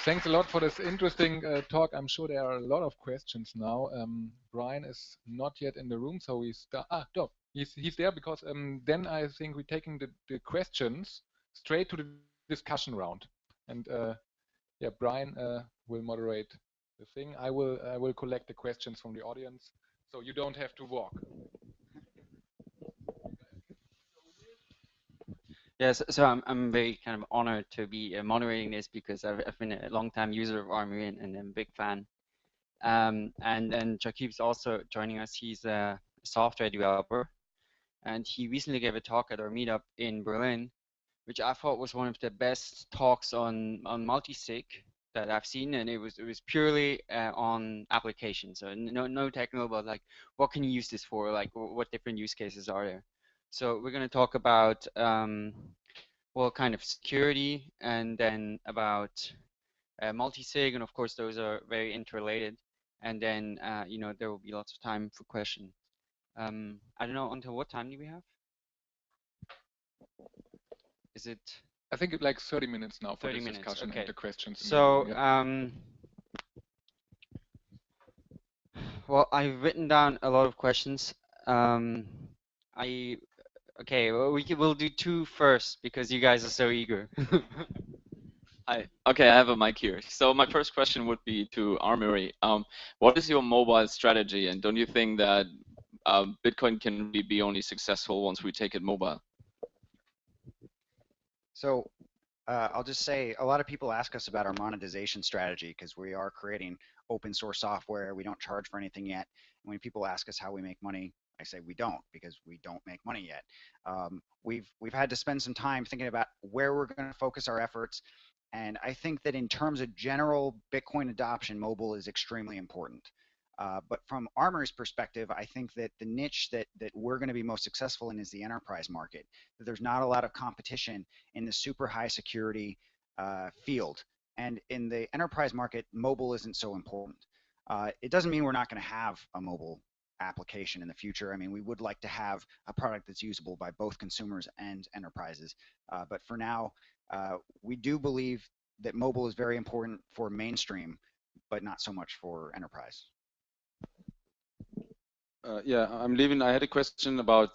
Thanks a lot for this interesting talk. I'm sure there are a lot of questions now. Brian is not yet in the room, so we start. No, he's there because then I think we're taking the questions straight to the discussion round, and yeah, Brian will moderate the thing. I will collect the questions from the audience, so you don't have to walk. Yes, so I'm very kind of honored to be moderating this because I've been a long time user of Armory and I'm a big fan. And then Jakib's also joining us. He's a software developer, and he recently gave a talk at our meetup in Berlin, which I thought was one of the best talks on multi-sig that I've seen, and it was purely on applications. So no technical, but like what can you use this for? Like what different use cases are there? So we're going to talk about well, kind of security, and then about multi-sig, and of course those are very interrelated. And then you know, there will be lots of time for questions. I don't know until what time do we have? Is it I think it's like 30 minutes now for 30 this minutes? discussion Okay. and the questions in the So room. Yeah. well, I've written down a lot of questions. I okay. Well, we'll do two first because you guys are so eager. Hi. Okay, I have a mic here. So my first question would be to Armory. What is your mobile strategy, and don't you think that Bitcoin can really be only successful once we take it mobile? So I'll just say a lot of people ask us about our monetization strategy because we are creating open source software. We don't charge for anything yet. And when people ask us how we make money, I say we don't, because we don't make money yet. We've had to spend some time thinking about where we're going to focus our efforts. And I think that in terms of general Bitcoin adoption, mobile is extremely important. But from Armory's perspective, I think that the niche that we're going to be most successful in is the enterprise market. There's not a lot of competition in the super high security field. And in the enterprise market, mobile isn't so important. It doesn't mean we're not going to have a mobile application in the future. I mean, we would like to have a product that's usable by both consumers and enterprises. But for now, we do believe that mobile is very important for mainstream, but not so much for enterprise. Yeah, I'm leaving. I had a question about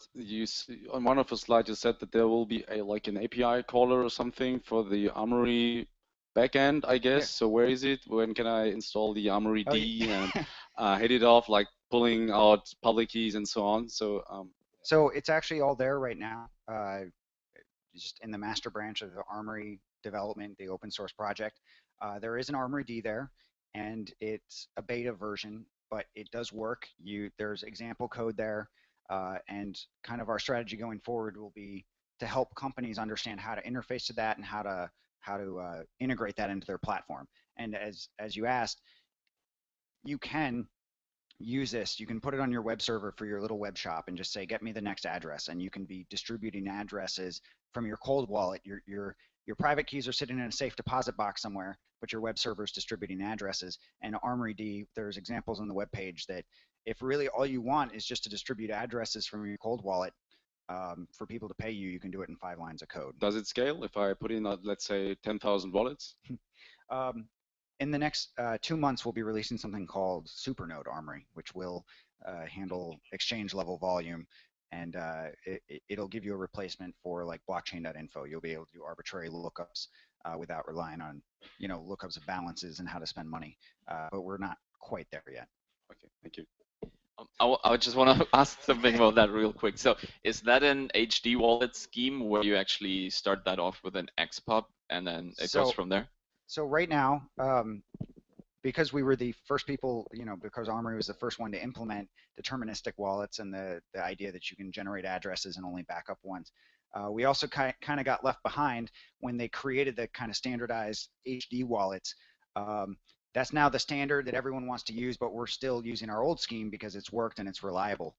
on one of the slides. You said that there will be like an API caller or something for the Armory backend, I guess. Yeah. So where is it? When can I install the Armory D and hit it off, like pulling out public keys and so on? So it's actually all there right now. Just in the master branch of the Armory development, the open source project. There is an Armory D there, and it's a beta version, but it does work. There's example code there, and kind of our strategy going forward will be to help companies understand how to interface to that and how to integrate that into their platform. And as you asked, you can use this. You can put it on your web server for your little web shop and just say, get me the next address, and you can be distributing addresses from your cold wallet. Your private keys are sitting in a safe deposit box somewhere, but your web server is distributing addresses. And Armory D, there's examples on the web page that if really all you want is just to distribute addresses from your cold wallet for people to pay you, you can do it in 5 lines of code. Does it scale if I put in, let's say, 10,000 wallets? In the next 2 months, we'll be releasing something called Supernode Armory, which will handle exchange level volume, and it'll give you a replacement for like blockchain.info. You'll be able to do arbitrary lookups without relying on, lookups of balances and how to spend money. But we're not quite there yet. Okay, thank you. I just want to ask something about that real quick. So is that an HD wallet scheme where you actually start that off with an XPub and then it goes from there? So right now, because we were the first people, because Armory was the first one to implement deterministic wallets and the idea that you can generate addresses and only back up once, we also kind of got left behind when they created the kind of standardized HD wallets. That's now the standard that everyone wants to use, but we're still using our old scheme because it's worked and it's reliable.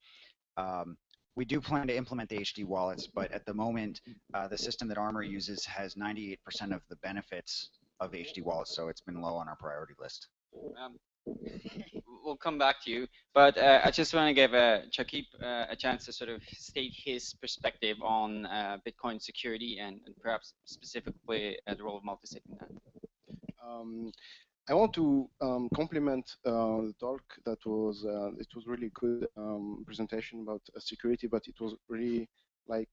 We do plan to implement the HD wallets, but at the moment, the system that Armory uses has 98% of the benefits of HD wallets, so it's been low on our priority list. We'll come back to you, but I just want to give Jakib a chance to sort of state his perspective on Bitcoin security and perhaps specifically the role of multisig in that. I want to compliment the talk. That was it was really good presentation about security, but it was really like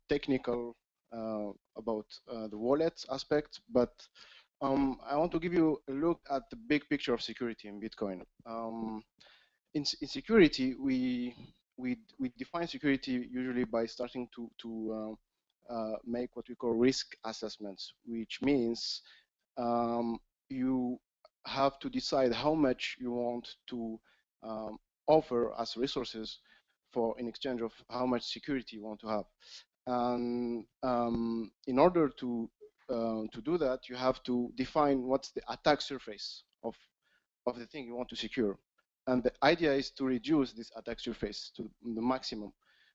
technical about the wallet aspect. But I want to give you a look at the big picture of security in Bitcoin. In security, we define security usually by starting to make what we call risk assessments, which means you have to decide how much you want to offer as resources for in exchange of how much security you want to have. And in order to do that, you have to define what's the attack surface of the thing you want to secure. And the idea is to reduce this attack surface to the maximum.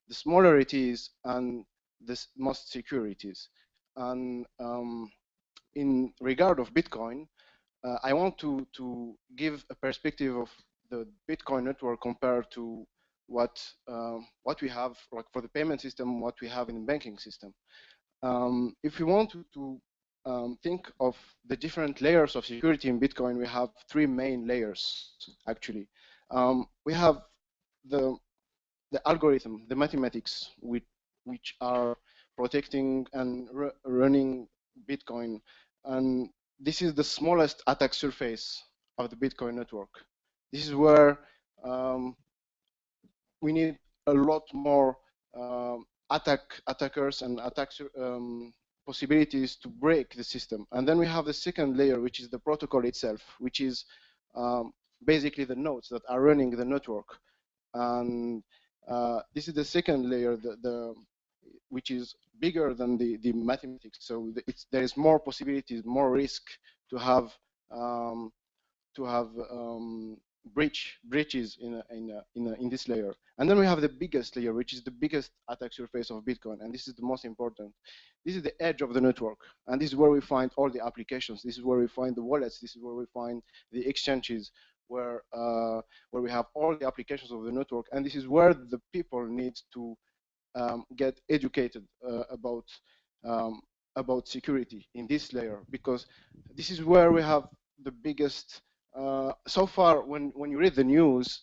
The smaller it is, and the most secure it is. And in regard of Bitcoin, I want to give a perspective of the Bitcoin network compared to what we have, like for the payment system, what we have in the banking system. If we want to think of the different layers of security in Bitcoin, we have three main layers, actually. We have the algorithm, the mathematics, which are protecting and running Bitcoin. And this is the smallest attack surface of the Bitcoin network. This is where we need a lot more attackers and possibilities to break the system. And then we have the second layer, which is the protocol itself, which is basically the nodes that are running the network. And this is the second layer, which is bigger than the mathematics. So there is more possibilities, more risk to have breaches in this layer. And then we have the biggest layer, which is the biggest attack surface of Bitcoin, and this is the most important. This is the edge of the network, and this is where we find all the applications. This is where we find the wallets. This is where we find the exchanges, where we have all the applications of the network, and this is where the people need to get educated about security in this layer, because this is where we have the biggest. So far, when you read the news,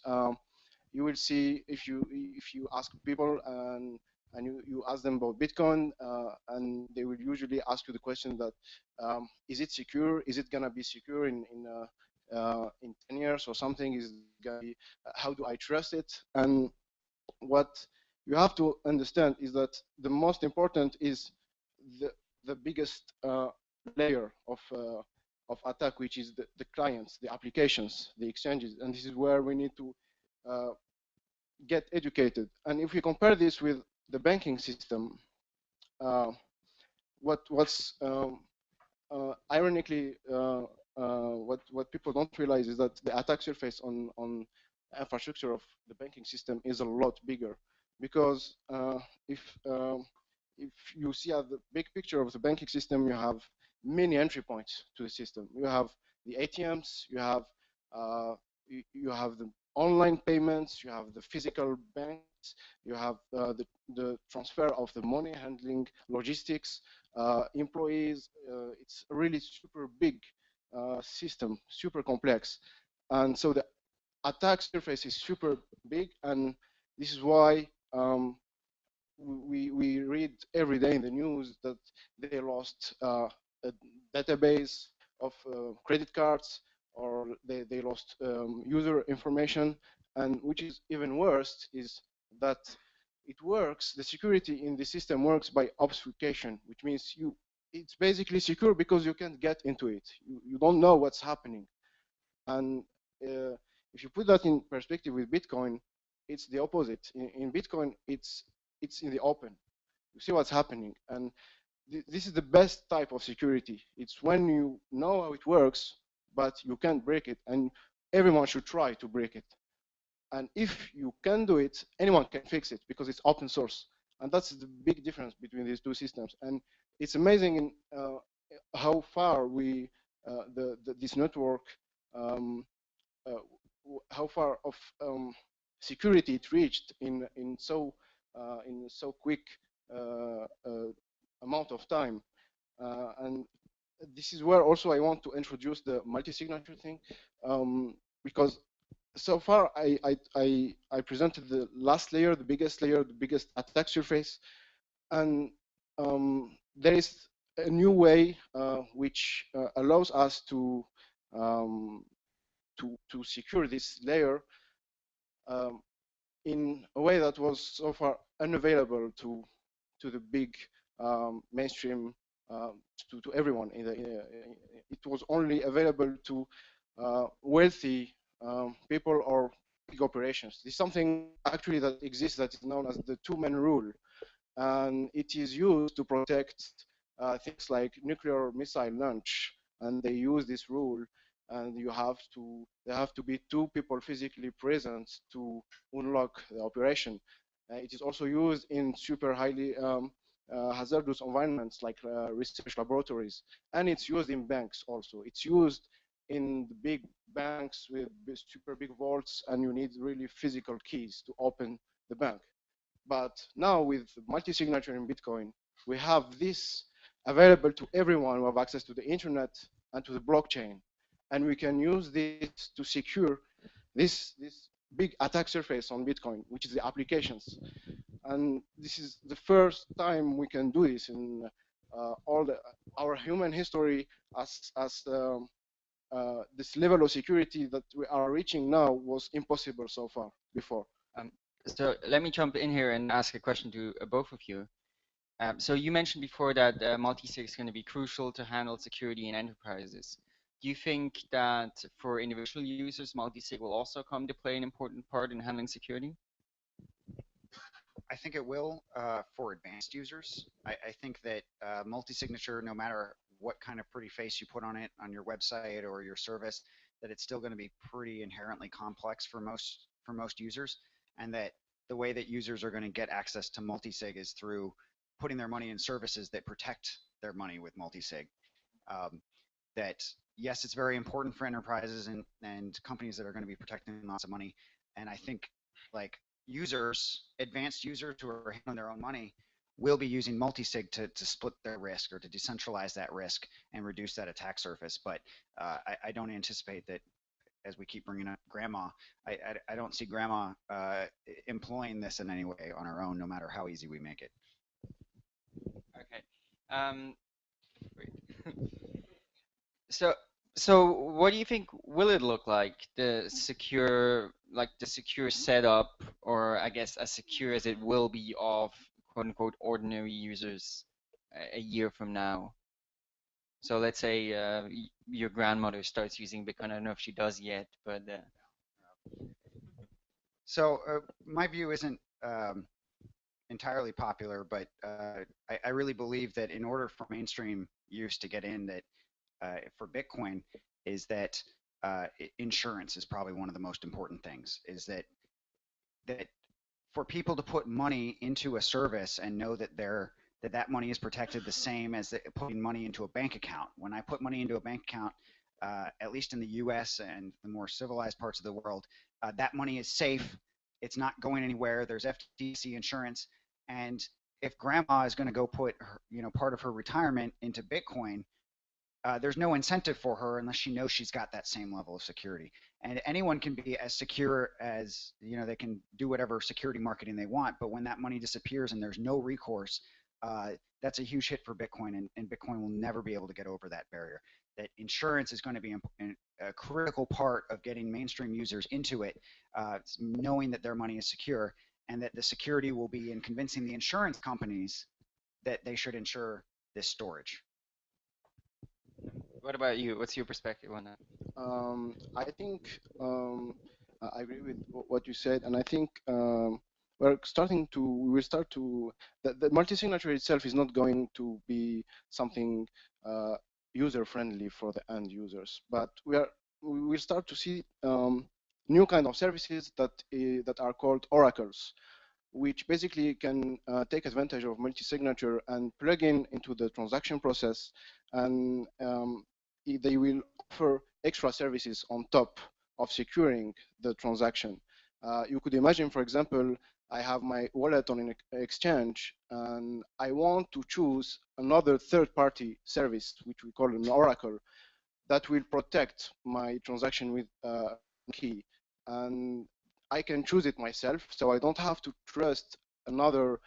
you will see, if you ask people and you ask them about Bitcoin, and they will usually ask you the question that is it secure? Is it gonna be secure in 10 years or something? Is it gonna be, how do I trust it? And what you have to understand is that the most important is the biggest layer of attack, which is the clients, the applications, the exchanges, and this is where we need to get educated. And if we compare this with the banking system, what's ironically what people don't realize is that the attack surface on infrastructure of the banking system is a lot bigger, because if you see at the big picture of the banking system, you have many entry points to the system. You have the ATMs, you have the online payments, you have the physical banks, you have the transfer of the money handling, logistics, employees. It's a really super big system, super complex, and so the attack surface is super big, and this is why we read every day in the news that they lost a database of credit cards, or they lost user information. And which is even worse is that it works, the security in the system works by obfuscation, which means it's basically secure because you can't get into it. You don't know what's happening. And if you put that in perspective with Bitcoin, it's the opposite. In Bitcoin, it's in the open. You see what's happening. And this is the best type of security. It's when you know how it works, but you can't break it. And everyone should try to break it. And if you can do it, anyone can fix it because it's open source. And that's the big difference between these two systems. And it's amazing in how far this network, how far of security it reached in so quick amount of time. And this is where also I want to introduce the multi-signature thing, because so far I presented the last layer, the biggest attack surface, and there is a new way which allows us um, to secure this layer um, in a way that was so far unavailable to the big mainstream, to everyone. It was only available to wealthy people or big operations. This is something actually that exists that is known as the two-man rule, and it is used to protect things like nuclear missile launch. And they use this rule, and there have to be two people physically present to unlock the operation. It is also used in super highly hazardous environments like research laboratories, and it's used in banks also. It's used in the big banks with super big vaults, and you need really physical keys to open the bank. But now with multi-signature in Bitcoin, we have this available to everyone who have access to the internet and to the blockchain. And we can use this to secure this big attack surface on Bitcoin, which is the applications. And this is the first time we can do this in our human history as this level of security that we are reaching now was impossible so far before. So let me jump in here and ask a question to both of you. So you mentioned before that multi-sig is going to be crucial to handle security in enterprises. Do you think that for individual users, multi-sig will also come to play an important part in handling security? I think it will for advanced users. I think that multi-signature, no matter what kind of pretty face you put on it on your website or your service, that it's still going to be pretty inherently complex for most users, and that the way that users are going to get access to multi-sig is through putting their money in services that protect their money with multi-sig. That yes, it's very important for enterprises and companies that are going to be protecting lots of money, and I think like users, advanced users who are handling their own money, will be using multi-sig to split their risk or to decentralize that risk and reduce that attack surface. But I don't anticipate that, as we keep bringing up grandma, I don't see grandma employing this in any way on her own, no matter how easy we make it. Okay. So, so what do you think will it look like? The secure setup, or I guess as secure as it will be of quote unquote ordinary users a year from now. So let's say your grandmother starts using Bitcoin. I don't know if she does yet, but So my view isn't entirely popular, but I really believe that in order for mainstream use to get in, that for Bitcoin, is that insurance is probably one of the most important things. Is that for people to put money into a service and know that that money is protected the same as putting money into a bank account. When I put money into a bank account, at least in the U.S. and the more civilized parts of the world, that money is safe. It's not going anywhere. There's FDIC insurance, and if grandma is going to go put her, part of her retirement into Bitcoin, there's no incentive for her unless she knows she's got that same level of security. And anyone can be as secure as, they can do whatever security marketing they want, but when that money disappears and there's no recourse, that's a huge hit for Bitcoin, and Bitcoin will never be able to get over that barrier. That insurance is going to be a critical part of getting mainstream users into it, knowing that their money is secure, and that the security will be in convincing the insurance companies that they should insure this storage. what about you? What's your perspective on that? I think I agree with what you said, and I think we will start to, the multi-signature itself is not going to be something user-friendly for the end users, but we will start to see new kind of services that are called oracles, which basically can take advantage of multi-signature and plug into the transaction process, and they will offer extra services on top of securing the transaction. You could imagine, for example, I have my wallet on an exchange, and I want to choose another third-party service, which we call an oracle, that will protect my transaction with key. And I can choose it myself, so I don't have to trust another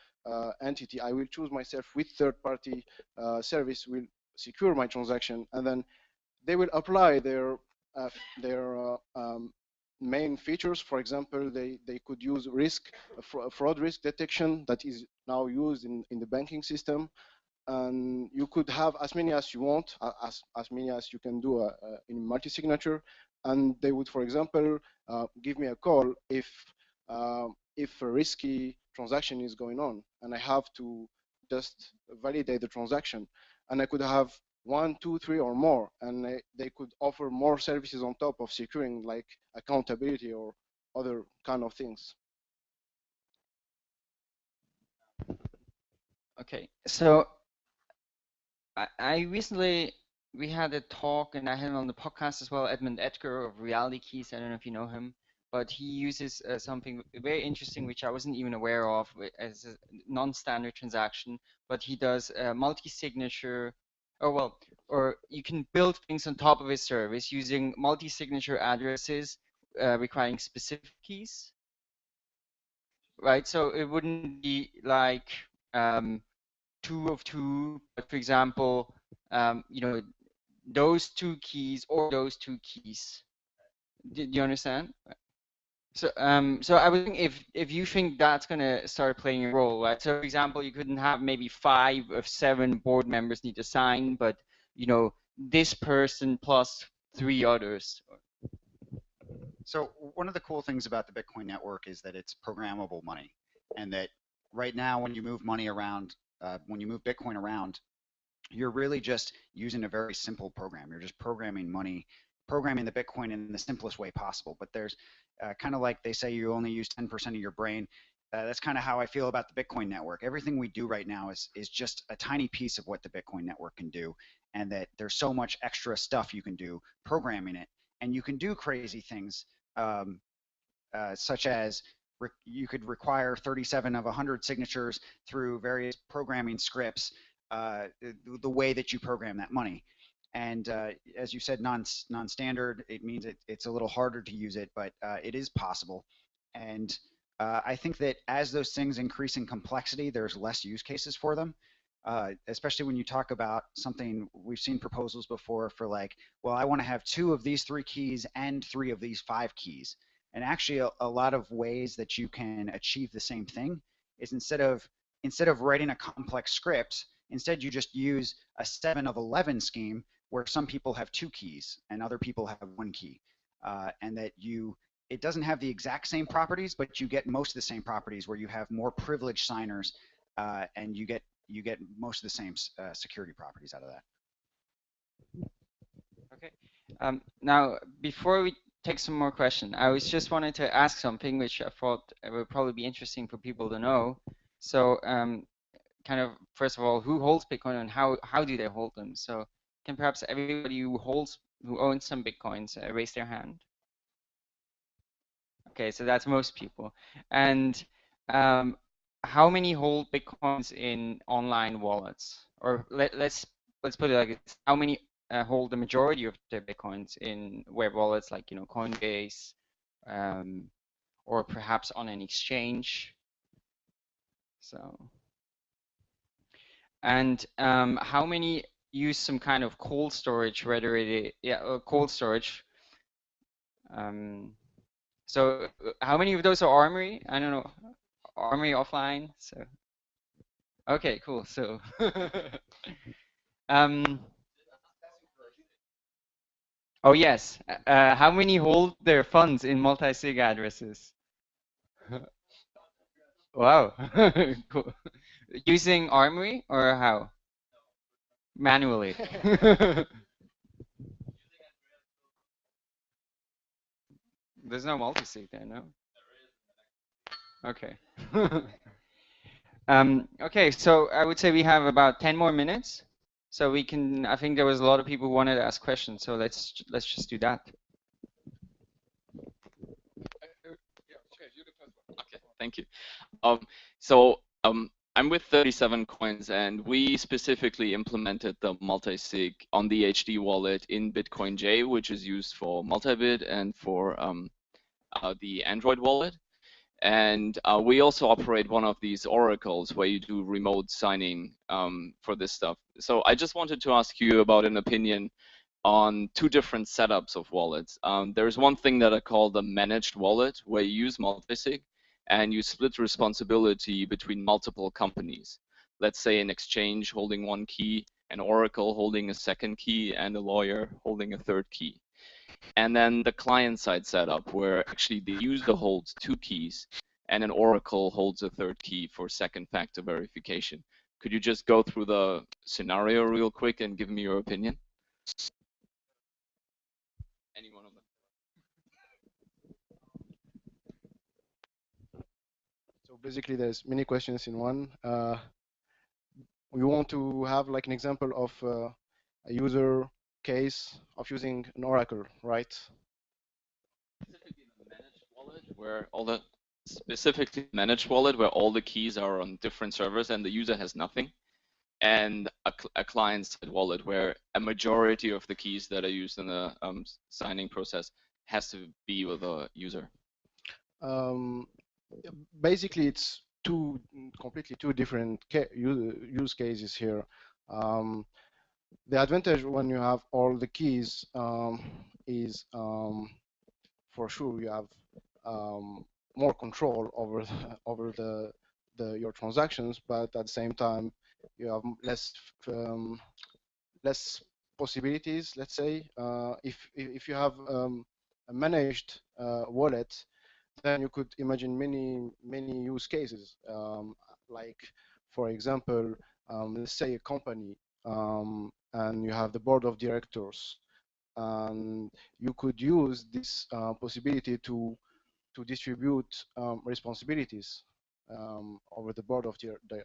entity. I will choose myself which third-party service will secure my transaction, and then they will apply their main features. For example, they could use fraud risk detection that is now used in the banking system, and you could have as many as you want, as many as you can do in multi-signature, and they would, for example, give me a call if a risky transaction is going on, and I have to just validate the transaction, and I could have 1, 2, 3, or more, and they could offer more services on top of securing, like accountability or other kind of things. Okay, so I recently, we had a talk, and I had him on the podcast as well, Edmund Edgar of Reality Keys. I don't know if you know him, but he uses something very interesting, which I wasn't even aware of as a non-standard transaction, but he does multi-signature, or you can build things on top of his service using multi-signature addresses requiring specific keys, right? So it wouldn't be like 2 of 2, but for example, you know, those 2 keys or those 2 keys. Did you understand? So, so I was thinking if you think that's gonna start playing a role, right? So, for example, you couldn't have maybe 5 of 7 board members need to sign, but you know, this person plus 3 others. So one of the cool things about the Bitcoin network is that it's programmable money, and that right now when you move money around, when you move Bitcoin around, you're really just using a very simple program. You're just programming money, programming the Bitcoin in the simplest way possible. But there's kind of like they say you only use 10% of your brain. That's kind of how I feel about the Bitcoin network. Everything we do right now is just a tiny piece of what the Bitcoin network can do, and that there's so much extra stuff you can do programming it, and you can do crazy things such as you could require 37 of 100 signatures through various programming scripts, the way that you program that money. And as you said, non-standard, it means it's a little harder to use it, but it is possible. And I think that as those things increase in complexity, there's less use cases for them. Especially when you talk about something, we've seen proposals before for like, well, I want to have 2 of these 3 keys and 3 of these 5 keys. And actually a lot of ways that you can achieve the same thing is instead of writing a complex script, instead you just use a 7 of 11 scheme where some people have 2 keys and other people have 1 key. And that it doesn't have the exact same properties, but you get most of the same properties where you have more privileged signers and you get most of the same security properties out of that. Okay. Now, before we take some more questions, I was just wanted to ask something which I thought would probably be interesting for people to know. So, kind of first of all, who holds Bitcoin and how do they hold them? So, can perhaps everybody who owns some Bitcoins raise their hand? Okay, so that's most people. And how many hold Bitcoins in online wallets? Or let's put it like this: how many hold the majority of their Bitcoins in web wallets like, you know, Coinbase, or perhaps on an exchange? So, and how many use some kind of cold storage, whether it cold storage. So how many of those are Armory? I don't know. Armory offline. So okay, cool. So oh yes. How many hold their funds in multi-sig addresses? Wow. Cool. Using Armory or how? Manually. There's no multi-sig there, no? Okay. Okay, so I would say we have about 10 more minutes. So we can, I think there was a lot of people who wanted to ask questions, so let's just do that. Okay, thank you. So I'm with 37 Coins, and we specifically implemented the multi-sig on the HD wallet in Bitcoin J, which is used for multi-bit and for the Android wallet. And we also operate one of these oracles where you do remote signing for this stuff. So I just wanted to ask you about an opinion on two different setups of wallets. There's one thing that I call the managed wallet, where you use multisig and you split responsibility between multiple companies. Let's say an exchange holding one key, an oracle holding a second key, and a lawyer holding a third key. And then the client-side setup, where actually the user holds two keys and an oracle holds a third key for second factor verification. Could you just go through the scenario real quick and give me your opinion? Any one of them. So basically, there's many questions in one. We want to have like an example of a user case of using an oracle, right? Specifically the managed wallet, where all the managed wallet where all the keys are on different servers and the user has nothing, and a client-side wallet where a majority of the keys that are used in the signing process has to be with a user. Basically, it's completely two different use cases here. The advantage when you have all the keys is for sure you have more control over your transactions, but at the same time you have less possibilities. Let's say if you have a managed wallet, then you could imagine many use cases. Like for example, let's say a company, and you have the board of directors, and you could use this possibility to distribute responsibilities over the board of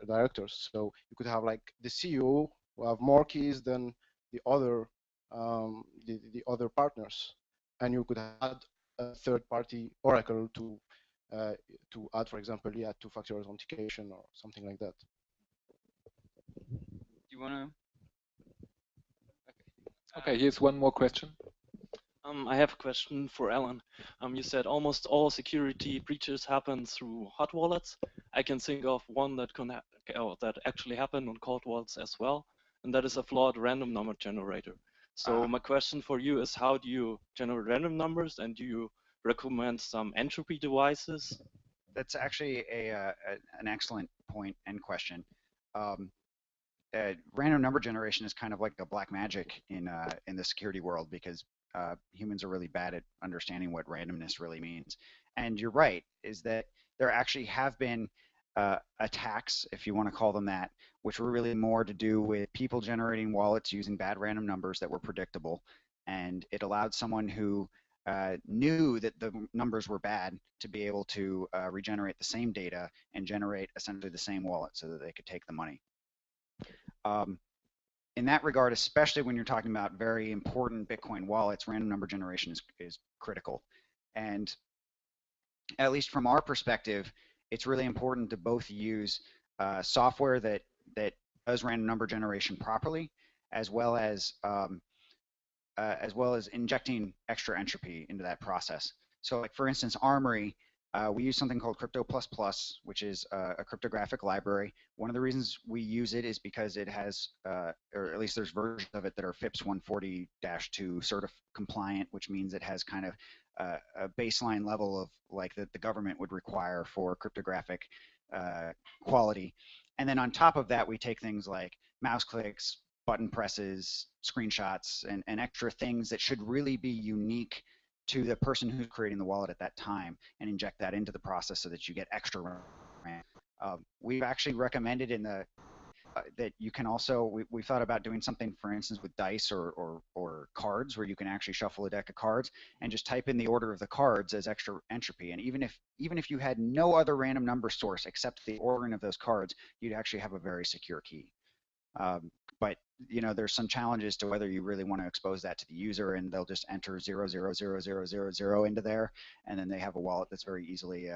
directors. So you could have like the CEO who have more keys than the other partners, and you could add a third-party oracle to add, for example, yeah, two-factor authentication or something like that. Do you want to? Okay, here's one more question. I have a question for Alan. You said almost all security breaches happen through hot wallets. I can think of one that that actually happened on cold wallets as well, and that is a flawed random number generator. So my question for you is, how do you generate random numbers, and do you recommend some entropy devices? That's actually an excellent point and question. Random number generation is kind of like the black magic in the security world, because humans are really bad at understanding what randomness really means. And you're right, is that there actually have been attacks, if you want to call them that, which were really more to do with people generating wallets using bad random numbers that were predictable. And it allowed someone who knew that the numbers were bad to be able to regenerate the same data and generate essentially the same wallet so that they could take the money. In that regard, especially when you're talking about very important Bitcoin wallets, random number generation is critical. And at least from our perspective, it's really important to both use software that does random number generation properly, as well as injecting extra entropy into that process. So, like for instance, Armory, we use something called Crypto++, which is a cryptographic library. One of the reasons we use it is because it has, or at least there's versions of it that are FIPS 140-2 compliant, which means it has kind of a baseline level of like that the government would require for cryptographic quality. And then on top of that, we take things like mouse clicks, button presses, screenshots, and extra things that should really be unique to the person who's creating the wallet at that time, and inject that into the process so that you get extra RAM. We've actually recommended in the that you can also, we've thought about doing something, for instance, with dice or cards, where you can actually shuffle a deck of cards and just type in the order of the cards as extra entropy. And even if you had no other random number source except the ordering of those cards, you'd actually have a very secure key. But you know, there's some challenges to whether you really want to expose that to the user, and they'll just enter 0000000 into there, and then they have a wallet that's very easily,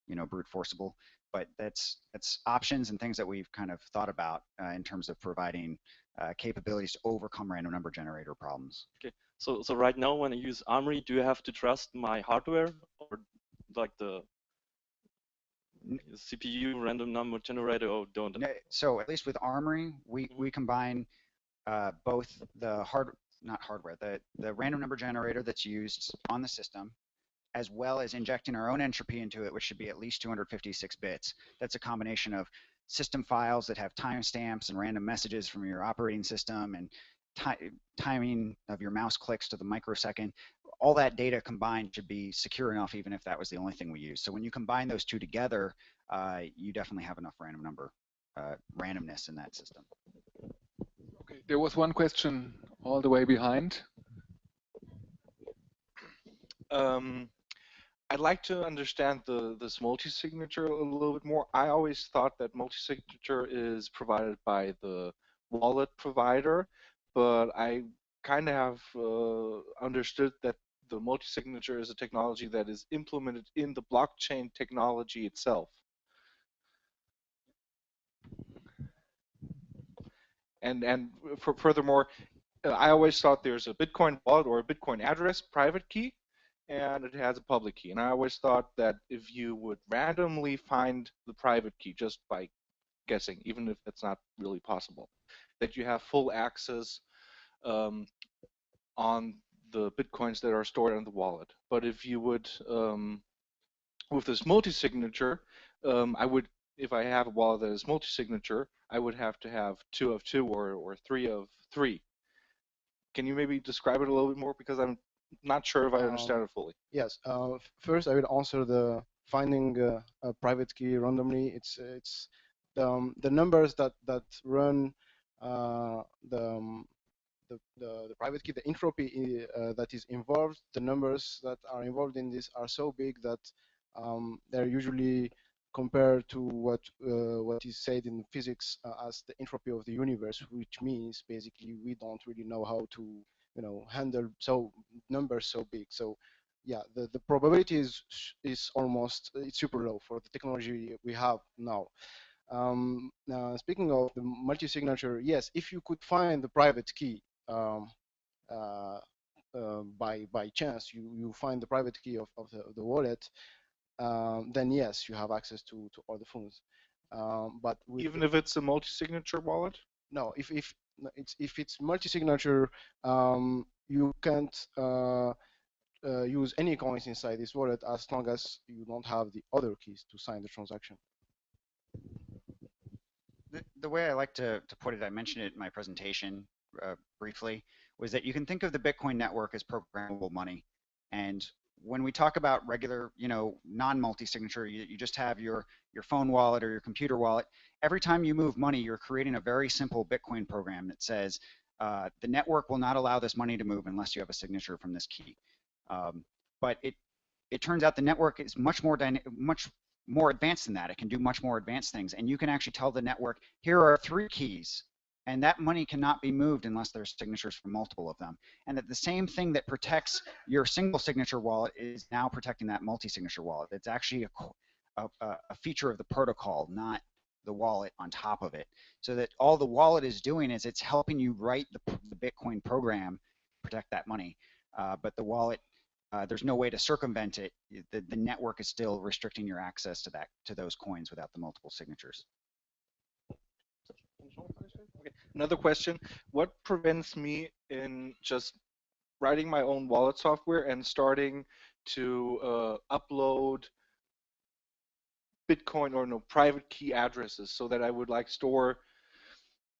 you know, brute forceable. but that's options and things that we've kind of thought about in terms of providing capabilities to overcome random number generator problems. Okay, so right now when I use Armory, do you have to trust my hardware or like the CPU random number generator, or don't? So at least with Armory, we combine both the the random number generator that's used on the system, as well as injecting our own entropy into it, which should be at least 256 bits. That's a combination of system files that have timestamps and random messages from your operating system and timing of your mouse clicks to the microsecond. All that data combined should be secure enough, even if that was the only thing we used. So when you combine those two together, you definitely have enough random number randomness in that system. Okay, there was one question all the way behind. I'd like to understand this multi-signature a little bit more. I always thought that multi-signature is provided by the wallet provider, but I kind of have understood that the multi-signature is a technology that is implemented in the blockchain technology itself. And furthermore, I always thought there's a Bitcoin wallet or a Bitcoin address private key, and it has a public key. And I always thought that if you would randomly find the private key just by guessing, even if that's not really possible, that you have full access on the Bitcoins that are stored in the wallet. But if you would, with this multi-signature, if I have a wallet that is multi-signature, I would have to have 2 of 2 or 3 of 3. Can you maybe describe it a little bit more, because I'm not sure if I understand it fully? Yes. First, I will answer the finding a private key randomly. It's the numbers that run the private key, the entropy that is involved. The numbers that are involved in this are so big that they're usually compared to what is said in physics as the entropy of the universe, which means basically we don't really know how to handle numbers so big. So yeah, the probability is almost, it's super low for the technology we have now. Speaking of the multi-signature, yes, if you could find the private key by chance, you find the private key of the wallet, then yes, you have access to all the funds. But even if it's a multi-signature wallet? No, if it's multi-signature, you can't use any coins inside this wallet as long as you don't have the other keys to sign the transaction. The way I like to put it, I mentioned it in my presentation briefly, was that you can think of the Bitcoin network as programmable money. And when we talk about regular, non-multi-signature, you just have your phone wallet or your computer wallet. Every time you move money, you're creating a very simple Bitcoin program that says the network will not allow this money to move unless you have a signature from this key. But it turns out the network is much more advanced than that. It can do much more advanced things, and you can actually tell the network, here are 3 keys, and that money cannot be moved unless there's signatures from multiple of them. And that the same thing that protects your single signature wallet is now protecting that multi-signature wallet. It's actually a feature of the protocol, not the wallet on top of it. So that all the wallet is doing is it's helping you write the Bitcoin program, protect that money. But the wallet, there's no way to circumvent it. The network is still restricting your access to those coins without the multiple signatures. Okay. Another question: what prevents me in just writing my own wallet software and starting to upload Bitcoin or private key addresses, so that I would store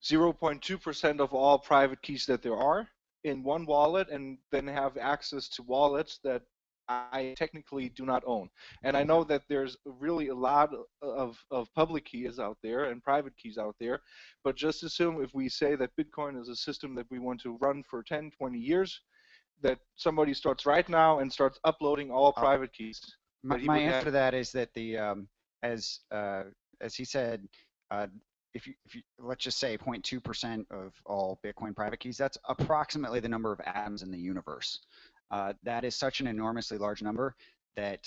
0.2% of all private keys that there are in one wallet, and then have access to wallets that I technically do not own? And I know that there's really a lot of public keys out there and private keys out there, but just assume if we say that Bitcoin is a system that we want to run for 10, 20 years, that somebody starts right now and starts uploading all private keys. My answer to that is that as he said, if you let's just say 0.2% of all Bitcoin private keys, that's approximately the number of atoms in the universe. That is such an enormously large number that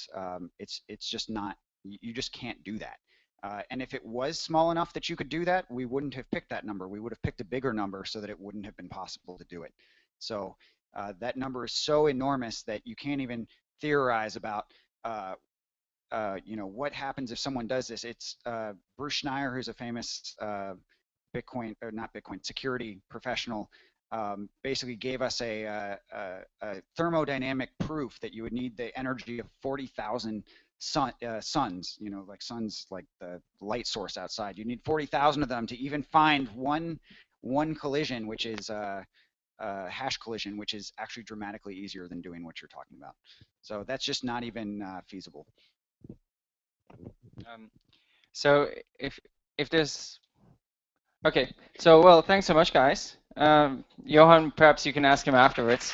it's just not, you just can't do that. And if it was small enough that you could do that, we wouldn't have picked that number. We would have picked a bigger number so that it wouldn't have been possible to do it. So that number is so enormous that you can't even theorize about, what happens if someone does this. It's Bruce Schneier, who's a famous Bitcoin, or not Bitcoin, security professional, basically gave us a thermodynamic proof that you would need the energy of 40,000 suns, like suns, like the light source outside. You need 40,000 of them to even find one collision, which is a hash collision, which is actually dramatically easier than doing what you're talking about. So that's just not even feasible. So if there's okay, so well, thanks so much, guys. Johan, perhaps you can ask him afterwards.